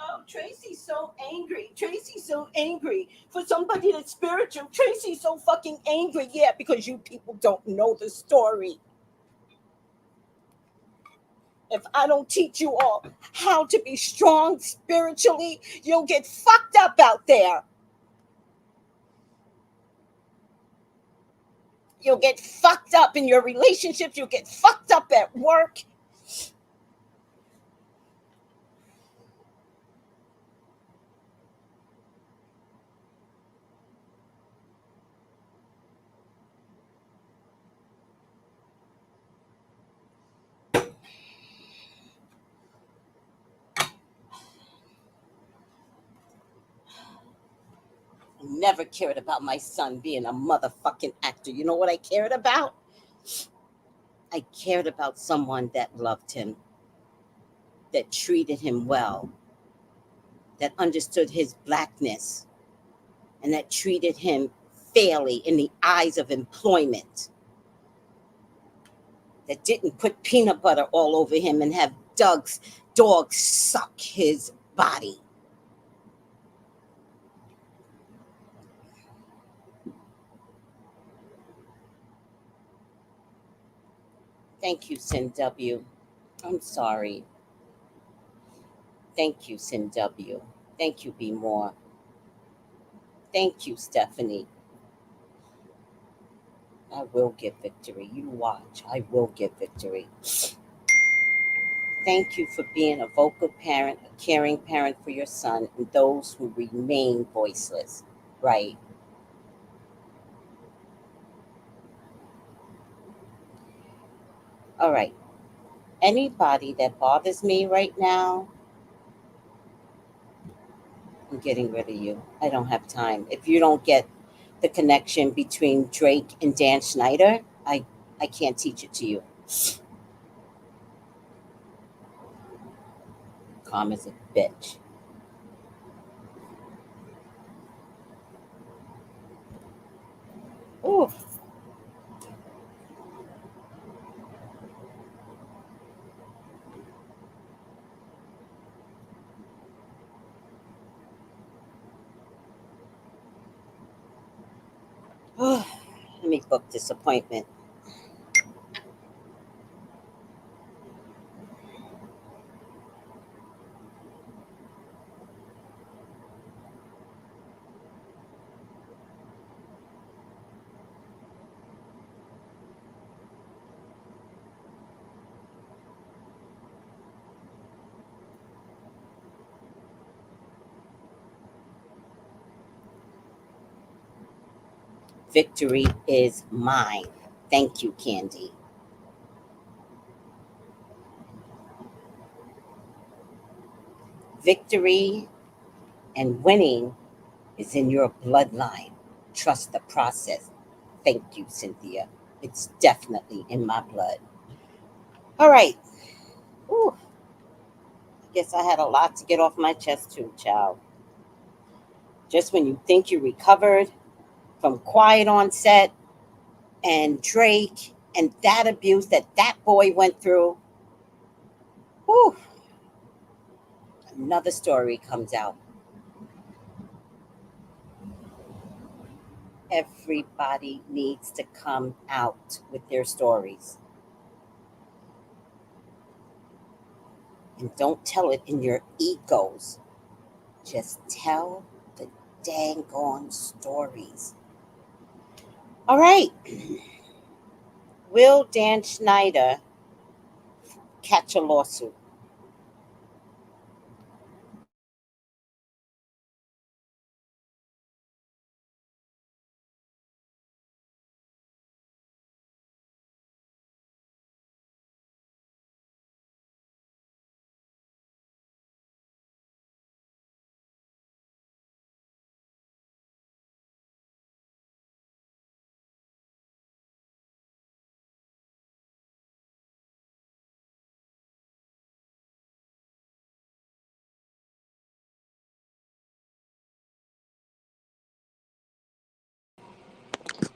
Oh, Tracy's so angry. Tracy's so angry. For somebody that's spiritual, Tracy's so fucking angry. Yeah, because you people don't know the story. If I don't teach you all how to be strong spiritually, you'll get fucked up out there. You'll get fucked up in your relationships. You'll get fucked up at work. Never cared about my son being a motherfucking actor. You know what I cared about? I cared about someone that loved him, that treated him well, that understood his blackness, and that treated him fairly in the eyes of employment, that didn't put peanut butter all over him and have dogs suck his body. Thank you, Sin W. I'm sorry. Thank you, Sin W. Thank you, Be More. Thank you, Stephanie. I will give victory. You watch. I will give victory. Thank you for being a vocal parent, a caring parent for your son, and those who remain voiceless. Right. All right. Anybody that bothers me right now, I'm getting rid of you. I don't have time. If you don't get the connection between Drake and Dan Schneider, I can't teach it to you. Calm as a bitch. Ooh. Let me book this appointment. Victory is mine. Thank you, Candy. Victory and winning is in your bloodline. Trust the process. Thank you, Cynthia. It's definitely in my blood. All right. Ooh, I guess I had a lot to get off my chest, too, child. Just when you think you recovered from Quiet on Set and Drake and that abuse that that boy went through, whew, another story comes out. Everybody needs to come out with their stories. And don't tell it in your egos. Just tell the dang on stories. All right. Will Dan Schneider catch a lawsuit?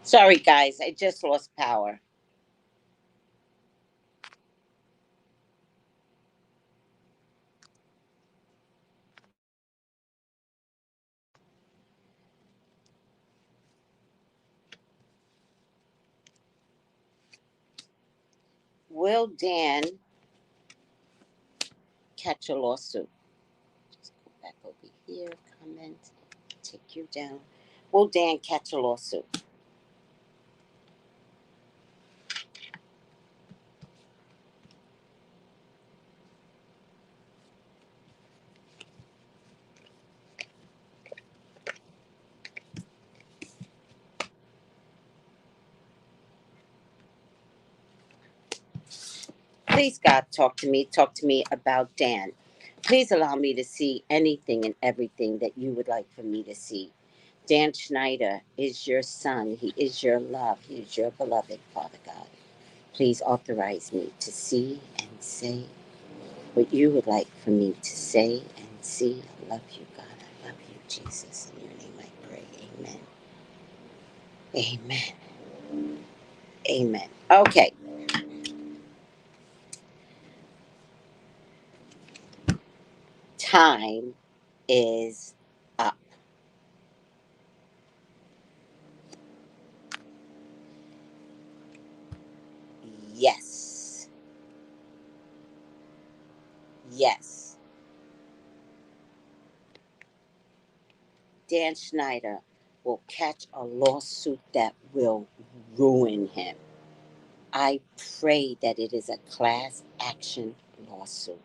Sorry, guys, I just lost power. Will Dan catch a lawsuit? Just go back over here, comment, take you down. Will Dan catch a lawsuit? Please, God, talk to me. Talk to me about Dan. Please allow me to see anything and everything that you would like for me to see. Dan Schneider is your son. He is your love. He is your beloved, Father God. Please authorize me to see and say what you would like for me to say and see. I love you, God. I love you, Jesus. In your name I pray. Amen. Amen. Amen. Okay. Time is up. Yes. Yes. Dan Schneider will catch a lawsuit that will ruin him. I pray that it is a class action lawsuit.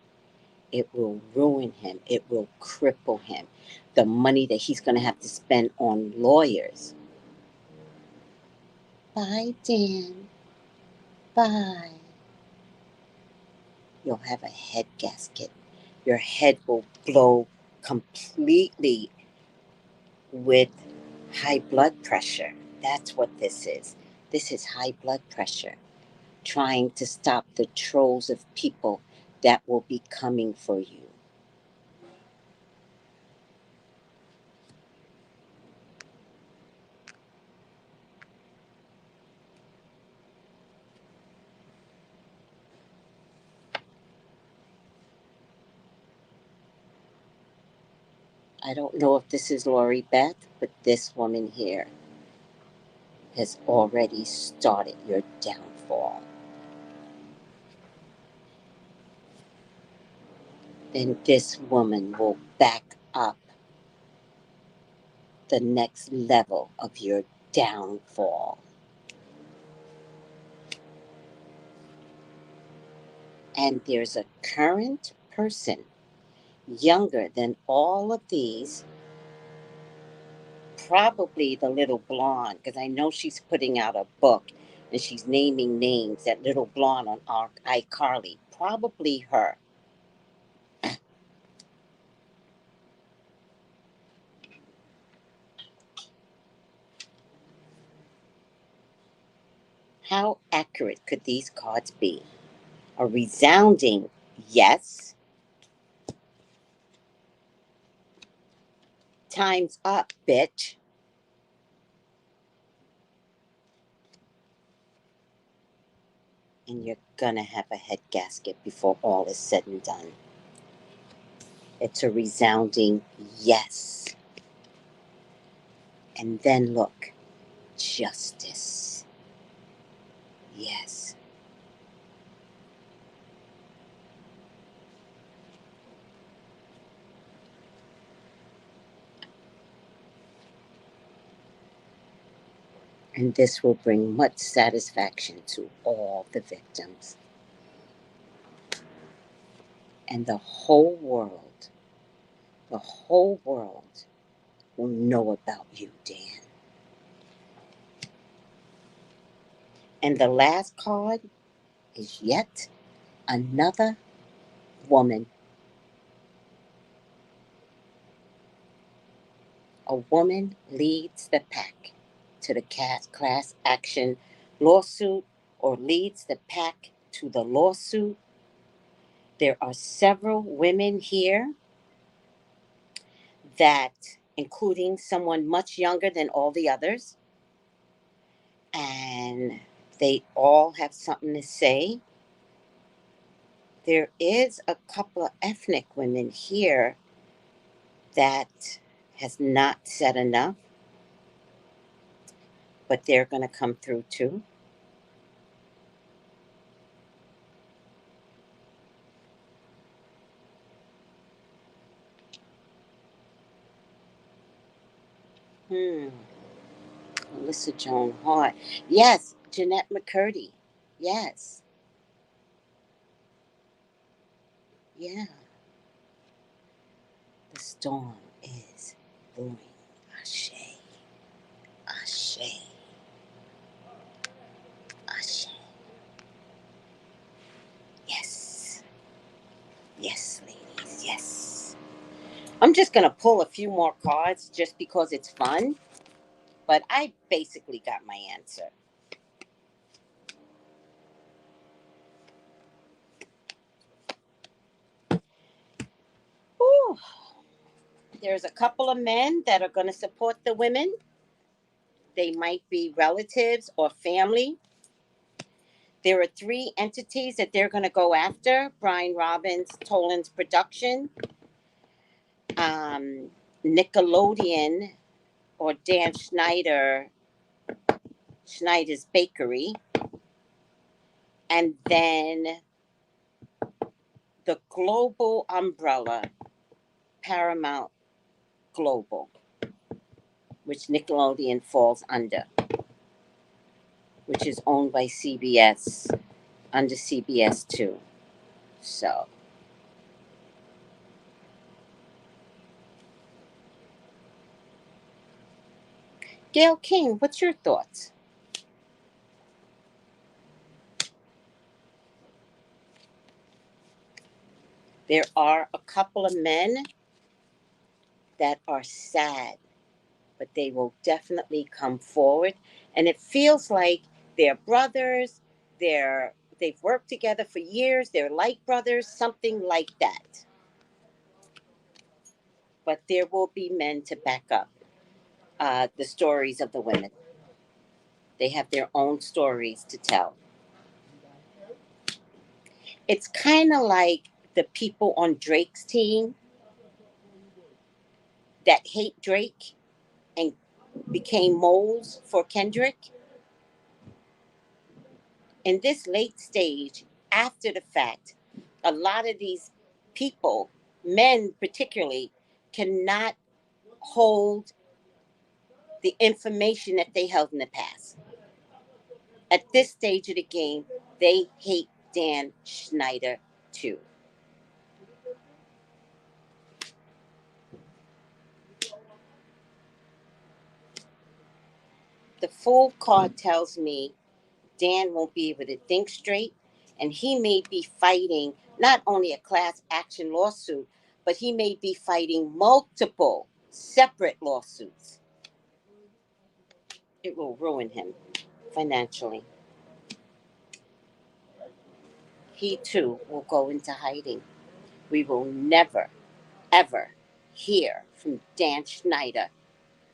It will ruin him. It will cripple him. The money that he's going to have to spend on lawyers. Bye, Dan. Bye. You'll have a head gasket. Your head will blow completely with high blood pressure. That's what this is. This is high blood pressure, trying to stop the trolls of people that will be coming for you. I don't know if this is Lori Beth, but this woman here has already started your downfall. Then this woman will back up the next level of your downfall. And there's a current person younger than all of these probably the little blonde, because I know she's putting out a book and she's naming names. That little blonde on iCarly, probably her. How accurate could these cards be? A resounding yes. Time's up, bitch. And you're gonna have a head gasket before all is said and done. It's a resounding yes. And then look, justice. Yes. And this will bring much satisfaction to all the victims. And the whole world will know about you, Dan. And the last card is yet another woman. A woman leads the pack to the class action lawsuit, or leads the pack to the lawsuit. There are several women here that, including someone much younger than all the others, and they all have something to say. There is a couple of ethnic women here that has not said enough, but they're going to come through too. Hmm. Alyssa Joan Hart. Yes, Jeanette McCurdy. Yes. Yeah. The storm is brewing. Ashe. Ashe. Ashe. Yes. Yes, ladies. Yes. I'm just going to pull a few more cards just because it's fun, but I basically got my answer. Whew. There's a couple of men that are going to support the women. They might be relatives or family. There are three entities that they're going to go after: Brian Robbins, Toland's production, um, Nickelodeon, or Dan Schneider, Schneider's Bakery, and then the global umbrella, Paramount Global, which Nickelodeon falls under, which is owned by CBS, under CBS 2. So, Gail King, what's your thoughts? There are a couple of men that are sad, but they will definitely come forward. And it feels like they're brothers, they've worked together for years, they're like brothers, something like that. But there will be men to back up the stories of the women. They have their own stories to tell. It's kind of like the people on Drake's team that hate Drake and became moles for Kendrick. In this late stage, after the fact, a lot of these people, men particularly, cannot hold the information that they held in the past. At this stage of the game, they hate Dan Schneider too. The full card tells me Dan won't be able to think straight, and he may be fighting not only a class action lawsuit, but he may be fighting multiple separate lawsuits. It will ruin him financially. He too will go into hiding. We will never, ever hear from Dan Schneider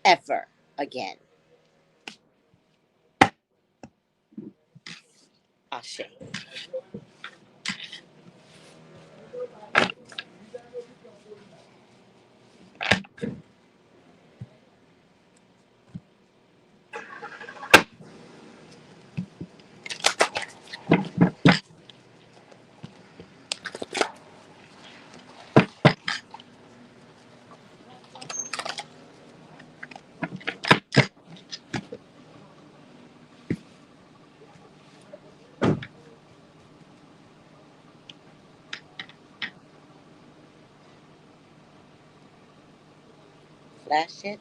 ever again. Ashe. Flash it.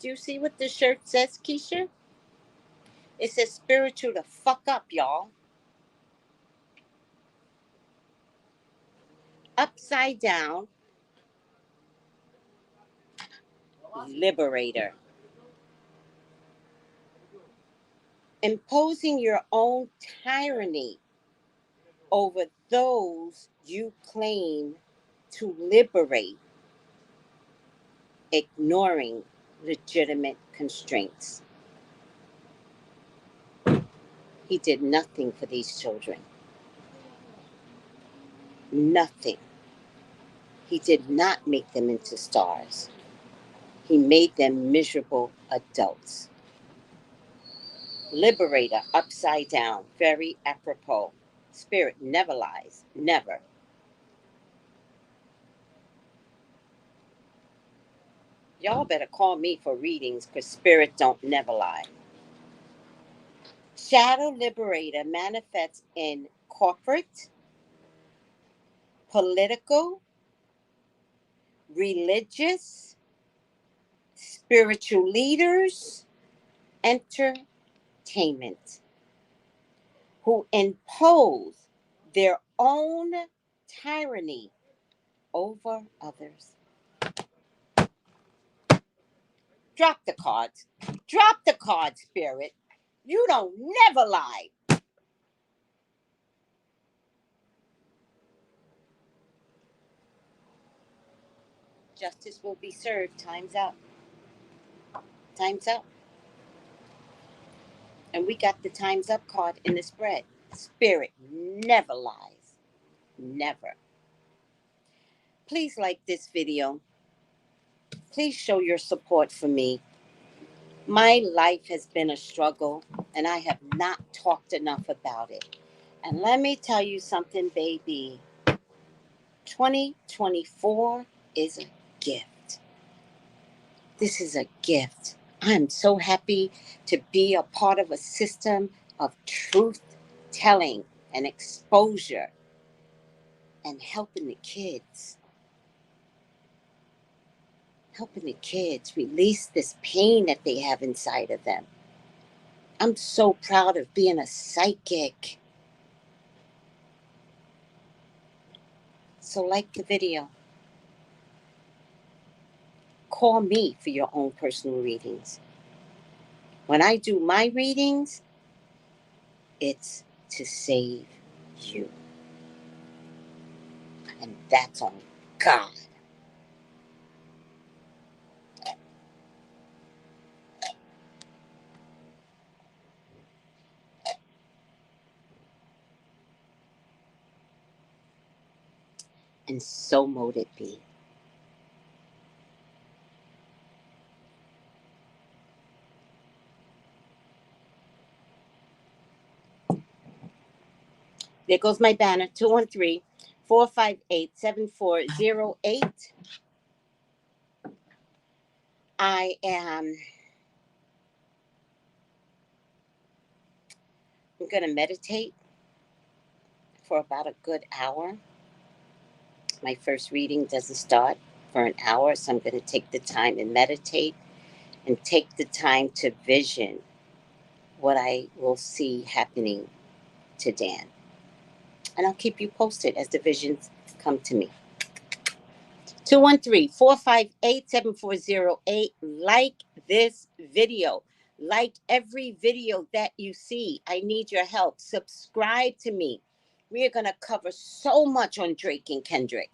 Do you see what the shirt says, Keisha? It says spiritual to fuck up, y'all. Upside down, liberator. Imposing your own tyranny over those you claim to liberate, ignoring legitimate constraints. He did nothing for these children. Nothing. He did not make them into stars. He made them miserable adults. Liberator, upside down, very apropos. Spirit never lies. Never. Y'all better call me for readings because spirit don't never lie. Shadow liberator manifests in corporate, political, religious, spiritual leaders, entertainment, who impose their own tyranny over others. Drop the cards. Drop the card, spirit. You don't never lie. Justice will be served. Time's up. Time's up. And we got the time's up card in the spread. Spirit never lies. Never. Please like this video. Please show your support for me. My life has been a struggle, and I have not talked enough about it. And let me tell you something, baby. 2024 is a gift. This is a gift. I'm so happy to be a part of a system of truth telling and exposure and helping the kids. Helping the kids release this pain that they have inside of them. I'm so proud of being a psychic. So like the video. Call me for your own personal readings. When I do my readings, it's to save you. And that's on God. And so mote it be. There goes my banner, 213-458-7408. I'm going to meditate for about a good hour. My first reading doesn't start for an hour, so I'm going to take the time and meditate and take the time to vision what I will see happening to Dan. And I'll keep you posted as the visions come to me. 213-458-7408. Like this video. Like every video that you see. I need your help. Subscribe to me. We are going to cover so much on Drake and Kendrick.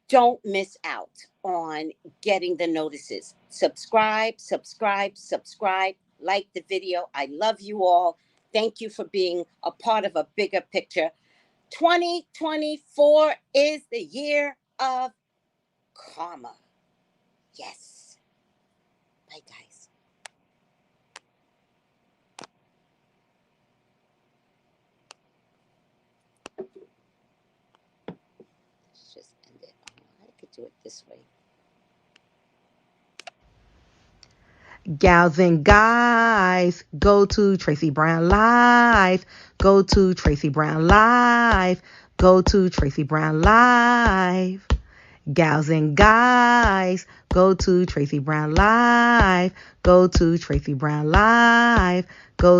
Don't miss out on getting the notices. Subscribe, subscribe, subscribe. Like the video. I love you all. Thank you for being a part of a bigger picture. 2024 is the year of karma. Yes. Bye, guys. Let's just end it. I could do it this way. Gals and guys, go to Tracy Brown Live. Go to Tracy Brown Live. Go to Tracy Brown Live. Gals and guys, go to Tracy Brown Live. Go to Tracy Brown Live. Go